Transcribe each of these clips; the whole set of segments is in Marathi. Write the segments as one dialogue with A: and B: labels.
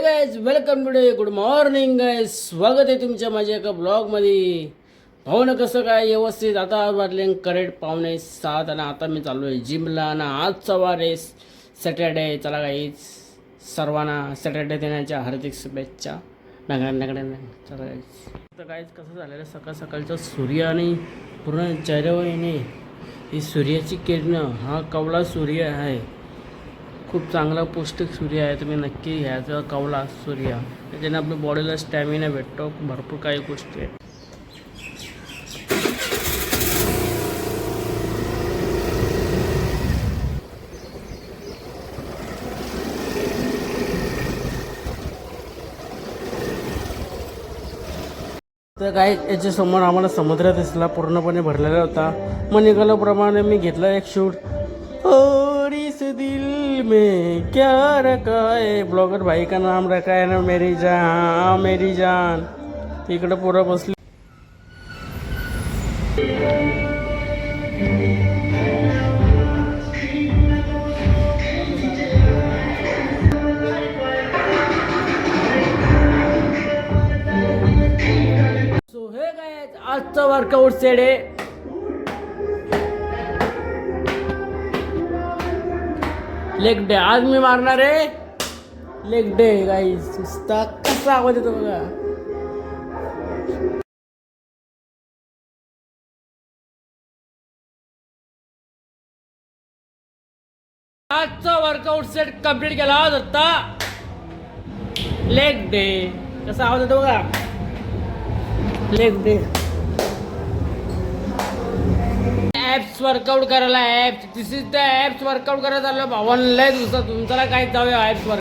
A: Guys welcome today good morning guys. स्वागत आहे तुमच्या माझ्या एका ब्लॉगमध्ये. पाहू ना कसं काय व्यवस्थित. आता वाजले करेक्ट 5:45 आणि आता मी चाललो आहे जिमला. आणि आजचा वार आहे सॅटर्डे. चला गाईज सर्वांना सॅटर्डे देण्याच्या हार्दिक शुभेच्छा. चला गाईज. तर गाईज कसं झालेलं सकाळ सकाळचं सूर्य आणि पूर्ण चेहऱ्यावर येणे ही सूर्याची किरणं. हा कवला सूर्य आहे, खूप चांगला पौष्टिक सूर्य आहे. तुम्ही नक्की घ्यायचं कवला सूर्य. त्याच्याने आपल्या बॉडीला स्टॅमिना भेटतो. भरपूर काही गोष्टी आहेत. तर काय याच्यासमोर आम्हाला समुद्र दिसला, पूर्णपणे भरलेला होता. मग निघाल्याप्रमाणे मी घेतला एक शूट. और इस दिल में क्या रखा है. ब्लॉगर भाई का नाम रखा है ना मेरी जान, मेरी जान. तिकडं पोरं बसली. सो हे काय आजचा वर्कआउट सेट आहे. लेग डे आज मी मारणार आहे. लेग डे गाईस. नुसता कसा आवाज येतो बघा. आजचा वर्कआउट सेट कंप्लीट केला होता. लेग डे कसा आवाज येतो बघा. लेग डे ॲप्स वर्कआउट करायला. Apps this is the apps workout करायला चाललं भावांना. लय दिवसात तुमच्याला काय जाऊया ॲप्स वर्क.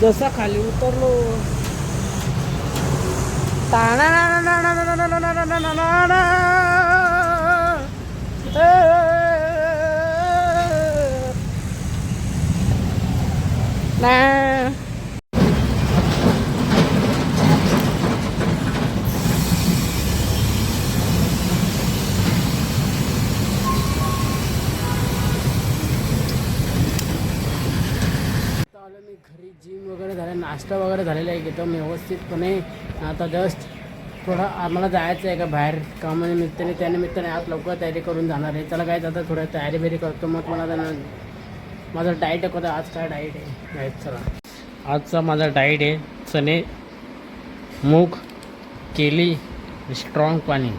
A: जसा खाली उतरलो मी घरी. जिम वगैरे झालं, नाश्ता वगैरे झालेला आहे एकदम व्यवस्थितपणे. आता जस्ट थोडा आम्हाला जायचं आहे का बाहेर कामानिमित्ताने. त्यानिमित्ताने आज लवकर तयारी करून जाणार आहे. चला काय आता थोडं तयारी बिरी करतो. मग मला माझा डाईट आहे. कोणता आज काय डाईट आहे डाईट. चला आजचा माझा डाईट आहे चणे, मूग, केली, स्ट्रॉंग पाणी.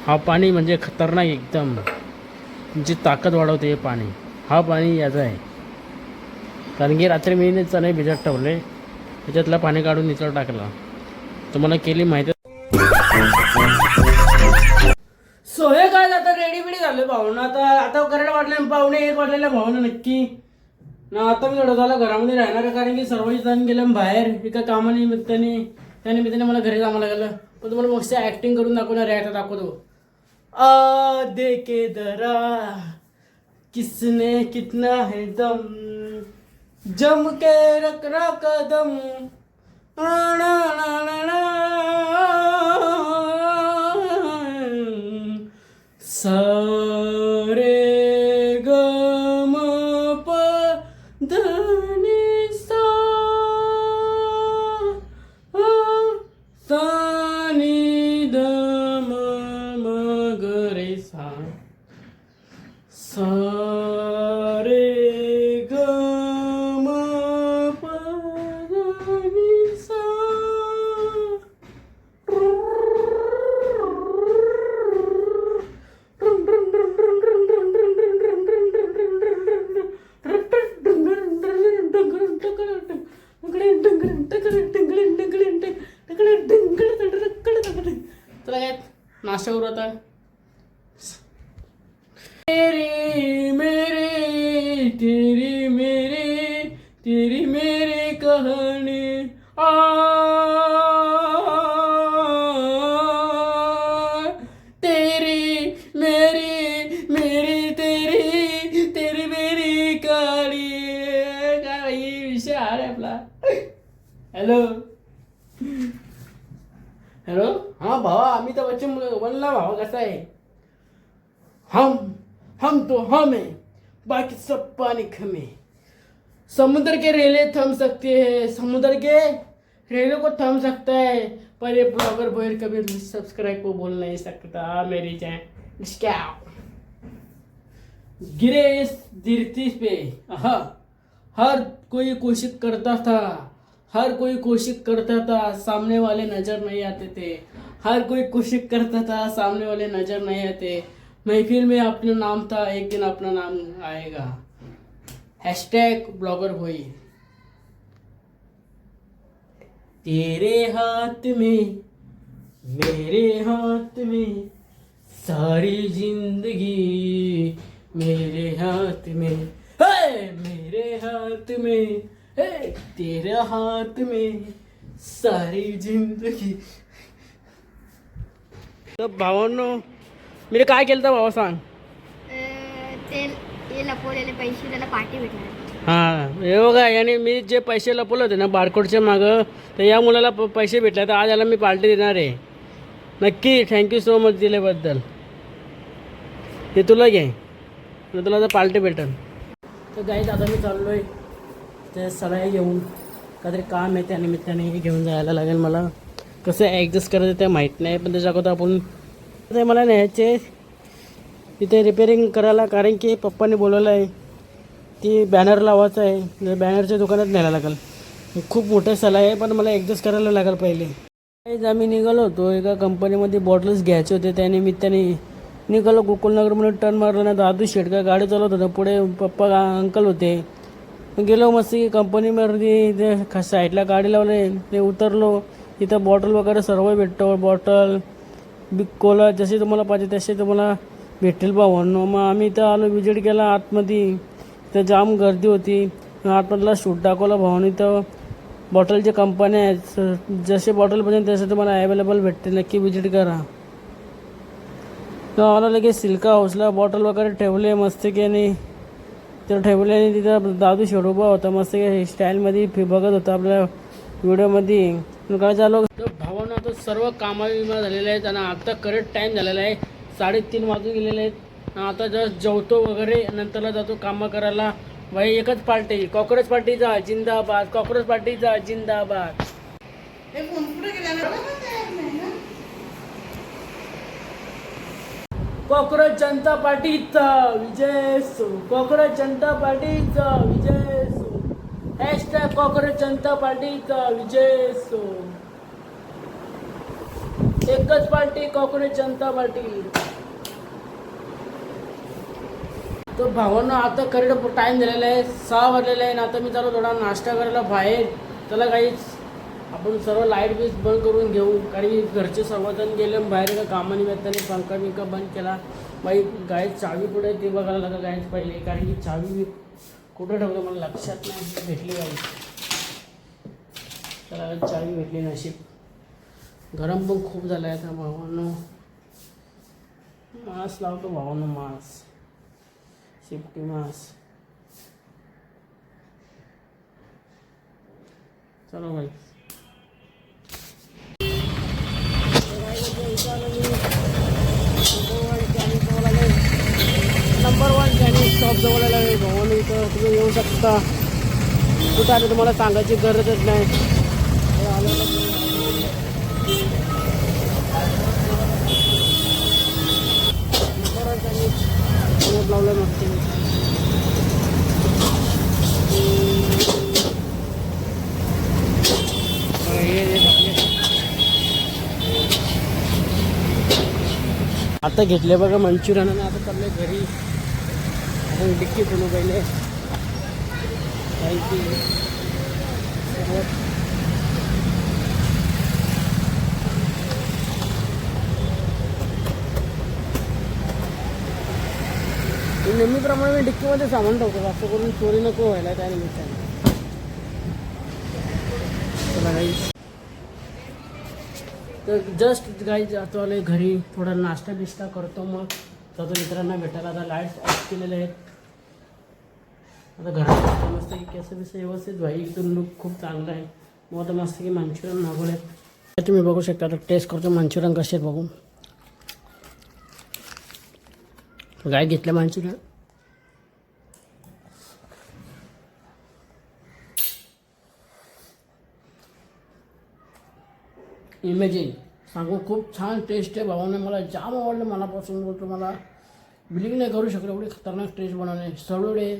A: हा पाणी म्हणजे खतरनाक एकदम. तुमची ताकद वाढवते हे पाणी. हा पाणी याचं आहे. कारण की रात्री मी चणे भिजत ठेवले, त्याच्यातलं पाणी काढून निचळ टाकला. तुम्हाला केली माहिती. सो हे काय आता रेडी बिडी झालं भावना. आता करेक्ट वाटले 1:45 वाजलेल्या भावना नक्की ना. आता मी थोडं झालं घरामध्ये राहणार आहे, कारण की सर्वच जण गेले बाहेर एका कामानिमित्ताने. त्यानिमित्ताने मला घरी जावं लागलं. पण तुम्हाला मस्त ॲक्टिंग करून दाखवणार आहे. आता दाखवतो. देखे दरा किसने कितना है दम, जम के रखना कदम. सारे गम प धनी सा सानी दम मगरे सा. सारे नाश्ता करू आता. मेरी मेरी तेरी मेरी कहानी आ तेरी मेरी तेरी मेरी कहानी. काय विषय आहे आपला. हॅलो हॅलो, हाँ भावा, अमिताभ बच्चन बोलला. भावा कसा आहे. हम तो हम है, बाकी सब पानी खमे. समुद्र के रेले थम सकते हैं, समुद्र के रेलों को थम सकता है, पर ये ब्लॉगर बॉय कभी सब्सक्राइब को बोल नहीं सकता. मेरी चैन क्या गिरे इस धरती पे. हर कोई कोशिश करता था, सामने वाले नजर नहीं आते थे. हर कोई कोशिश करता था, सामने वाले नजर नहीं आते. महफिल में अपना नाम था, एक दिन अपना नाम आएगा. Hashtag blogger boy. तेरे हाथ में मेरे हाथ में सारी जिंदगी, मेरे हाथ में मेरे हाथ में तेरे हाथ में सारी जिंदगी. तर भावांनो, मी काय केलं तर भावा सांग.
B: ते लपवलेले पैसे त्याला पार्टी भेटणार.
A: हां, हे बघा, याने मी जे पैसे लपवले होते ना बारकोडच्या मागं, तर या मुलाला पैसे भेटले. तर आज याला मी पार्टी देणार आहे. नक्की थँक्यू सो मच दिल्याबद्दल. ते तुला घे, तुला तर पार्टी भेटेल. तर गाईज आता मी चाललो आहे त्या सगळ्या घेऊन. काहीतरी काम आहे, त्या निमित्ताने घेऊन जायला लागेल मला. कसं ॲडजस्ट करायचं ते माहीत नाही, पण त्याच्या अगोदर आपण ते मला न्यायचे तिथे रिपेअरिंग करायला. कारण की पप्पांनी बोलवलं आहे, ती बॅनर लावायचं आहे. बॅनरच्या दुकानात न्यायला लागेल. खूप मोठं सला आहे, पण मला ॲडजस्ट करायला लागेल पहिले. आम्ही निघालो होतो एका कंपनीमध्ये बॉटल्स घ्यायचे होते. त्या निमित्ताने निघालो. गोकुलनगरमध्ये टर्न मारलं ना, दादू शेटका गाडी चालवत होता. पुढे पप्पा अंकल होते. गेलो मस्त कंपनीमध्ये. ते साईडला गाडी लावले, ते उतरलो. इथं बॉटल वगैरे सर्व भेटतो. बॉटल बिग कोला जसे तुम्हाला पाहिजे तसे तुम्हाला भेटेल भावांनो. मग आम्ही इथं आलो, विजिट केला आतमध्ये. तर जाम गर्दी होती. आतमधला शूट दाखवला भावांनी. इथं बॉटलच्या कंपन्या आहेत, जसे बॉटल पाहिजे तसे तुम्हाला अवेलेबल भेटते. नक्की विजिट करा. तर आला लगेच सिल्का हाऊसला बॉटल वगैरे ठेवले मस्त की. आणि तर ठेवले आणि तिथं दादू शेट उभा होता मस्त स्टाईलमध्ये बघत होता आपल्या व्हिडिओमध्ये. काय झालं तर भावांना आता सर्व कामाविमा झालेले आहेत. आणि आता करेक्ट टाईम झालेला आहे, 3:30 वाजून गेलेले आहेत. आता जस्ट जेवतो वगैरे, नंतरला जातो कामं करायला. भाई एकच पार्टी, कॉक्रोच पार्टीचा जिंदाबाद, कॉक्रोच पार्टीचा जिंदाबाद. कॉक्रोच जनता पार्टीचा विजय असो, कॉक्रोच जनता पार्टीचा विजय असो. हॅशटॅग कॉक्रोच जनता पार्टीचा विजय असो. एकच पार्टी, कॉक्रोच जनता पार्टी. तो भावांना आता करेक्ट टाईम झालेला आहे, 6 वाजलेला आहे. आता मी चालू थोडा नाश्ता करायला बाहेर. त्याला काहीच आपण सर्व लाईट बीज बंद करून घेऊ. कारण की घरचे सर्वजण गेले बाहेर एका कामानिमित्ताने. पंखा बिंका बंद केला. बाई गाय चावी कुठे ते बघायला लागलं गायच पहिले. कारण की चावी मी कुठं ठेवतो मला लक्षात नाही. भेटली गाई, त्याला चावी भेटली नशीब. गरम पण खूप झालं आहे. आता भावांनो मास्क लावतो. भावांनो मास्क, सेफ्टी मास्क. चलो भाई. नंबर 1 चायनीज शॉप जवळ आहे भावांनो. इथं तुम्ही येऊ शकता. कुठं आलं तुम्हाला सांगायची गरजच नाही. लावलं नसते. आता घेतले बघा मंचुरियन. आणि आता चाललंय घरी. आपण डिक्की बनवू पहिले. नेहमीप्रमाणे मी डिक्कीमध्ये सामान ठेवतो, असं करून चोरी नको व्हायला त्या निमित्ताने. चला गाईज, तर जस्ट गाईज आता आले घरी, थोडा नाश्ता बिष्टा करतो, मग जातो मित्रांना भेटायला. आता लाईट्स ऑफ केलेले आहेत. आता घरात मस्त की केसं बिसं व्यवस्थित भाई, एकदम लुक खूप चांगला आहे. मग आता मस्त की मंचुरियन मागवले. तुम्ही बघू शकता, आता टेस्ट करतो मंचुरियन कसे आहेत बघू. काय घेतलं मंचुरियन, इमेजिंग सांगू, खूप छान टेस्ट आहे भावाने, मला जाम आवडलं. मनापासून बोलतो, मला बिलिंग नाही करू शकलो, एवढी खतरनाक टेस्ट बनवणे. सळवडे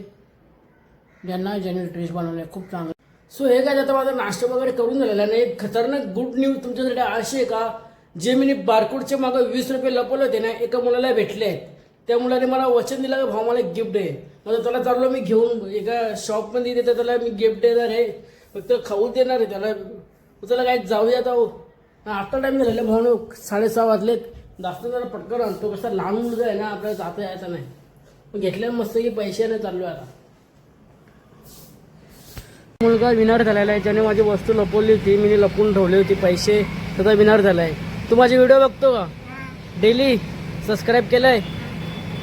A: ज्यांनी टेस्ट बनवले खूप चांगलं. सो हे काय, आता माझा नाश्ता वगैरे करून झालेला नाही. खतरनाक गुड न्यूज तुमच्यासाठी अशी आहे का, जे मी बारकोडचे मागं 20 रुपये लपवले होते ना, एका मुलाला भेटले आहेत. त्या मुलाने मला वचन दिलं की भाऊ मला एक गिफ्ट आहे. मग त्याला चाललो मी घेऊन एका शॉपमध्ये देते, त्याला मी गिफ्ट देणार आहे, फक्त खाऊ देणार आहे त्याला. त्याला काय जाऊया आता, आता टाईम झालेला भाऊ, 6:30 वाजलेत. जास्त जरा पटकन आणतो, कसं लहान मुलगा आहे ना, आपल्याला जाता यायचं नाही. मग घेतल्यावर मस्त की पैशाने चाललो आता. मुलगा विनर झालेला आहे, ज्याने माझी वस्तू लपवली होती, मी लपवून ठेवली होती पैसे, त्याचा विनर झाला आहे. तू माझे व्हिडिओ बघतो का डेली? सबस्क्राईब केलंय?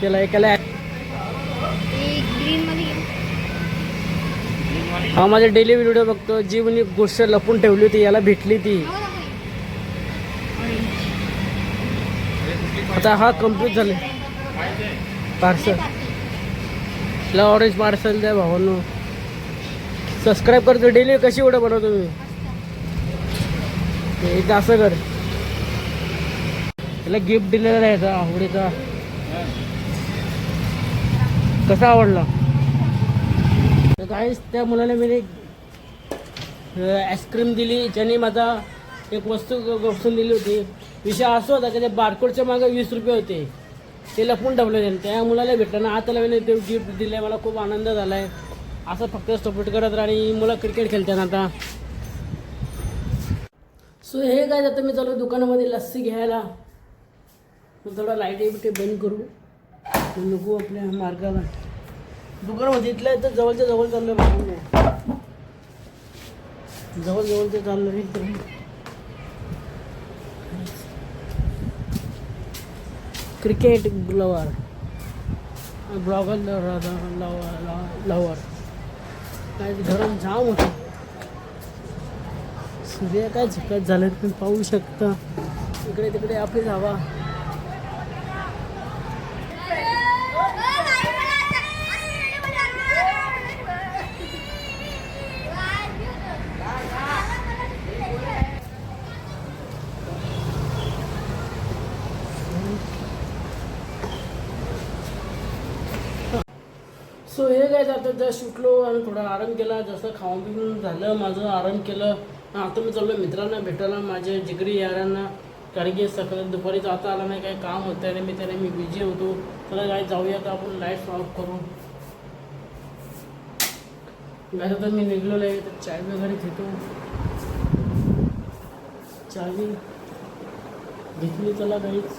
A: केलंय. हा, माझे डेली व्हिडिओ बघतो. जी मी गोष्ट लपून ठेवली होती, याला भेटली ती. आता हा कम्प्लीट झाले पार्सल. ला ऑरेंज पार्सल द्या भावांनो. सबस्क्राईब करतो डेली. कशी व्हिडिओ बनवतो मी, एकदा असं कर. त्याला गिफ्ट दिलेला आहे आवडीचा. कसा आवडला? तर काय, त्या मुलाने मी आईस्क्रीम दिली, ज्याने माझा एक वस्तू गपसून दिली होती. विषय असा होता की ते बारकोडच्या मागे 20 रुपये होते, ते लपून ठेवले होते. त्या मुलाला भेटलं ना, आता मी ते गिफ्ट दिलं आहे. मला खूप आनंद झाला आहे. असं फक्त सपोर्ट करत राहा. आणि मुलं क्रिकेट खेळतात आता. सो हे काय, आता मी चालू दुकानामध्ये लस्सी घ्यायला. मग थोडा लाईट बिटे बंद करू, नको आपल्या मार्गाला. दुकानामध्ये इथल्या तर जवळच्या जवळ चाललं पाहिजे, जवळचं चाललं रे. क्रिकेट लवर ब्लॉगर लवर काय गरम जाम होतं. सूर्य काय झिकत झालं तुम्ही पाहू शकता. इकडे तिकडे आपली हवा. सो हे काय, आता जस्ट उठलो आणि थोडा आराम केला. जसं खाऊन पिऊन झालं माझं, आराम केलं. आता मी चाललो मित्रांना भेटायला, माझ्या जिगरी यारांना. कारण की सकाळी दुपारी जाता आला नाही, काही काम होतं आणि मी बिझी होतो. तर काय जाऊया, तर आपण लाईट्स ऑफ करू. आता मी निघलेलो आहे, तर चाय वगैरे घेतो. चावी घेतली, चला काहीच.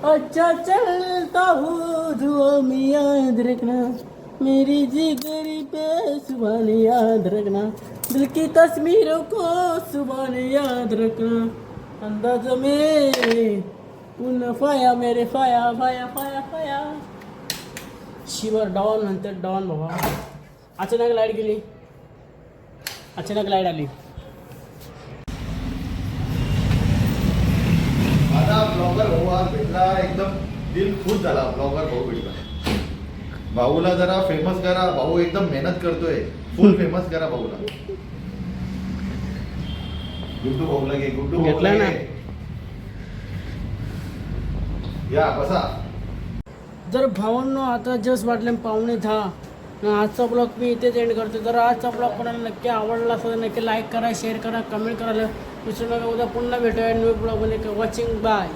A: अच्छा चलता हूँ दुआ में याद रखना, मेरी जिगरी पे सुबह याद रखना, दिल की तस्वीरों को सुबह याद रखना, अंदाज में उन फाया मेरे फाया फाया फाया फाया. शिवर डॉन म्हणते, डॉन बाबा. अचानक लाईट गेली, अचानक लाईट आली.
C: ब्लॉगर भाऊ आज भेटला, एकदम दिल खुश झाला. ब्लॉगर भाऊ भेटला. भाऊला जरा फेमस करा. भाऊ एकदम मेहनत करतोय, फुल फेमस करा भाऊला. गुड्डू भाऊला घे, गुड्डू
A: घेतला ना.
C: या बसा.
A: जर भावांनो, आता जस्ट वाटले 9:15. आजचा ब्लॉग मी इथेच एंड करतो. जर आजचा ब्लॉग कोणाला नक्की आवडला असेल तर नक्की लाईक करा, शेअर करा, कमेंट करायला विसरू नका. उद्या पुन्हा भेटूया न्यू ब्लॉगमध्ये. Watching bye.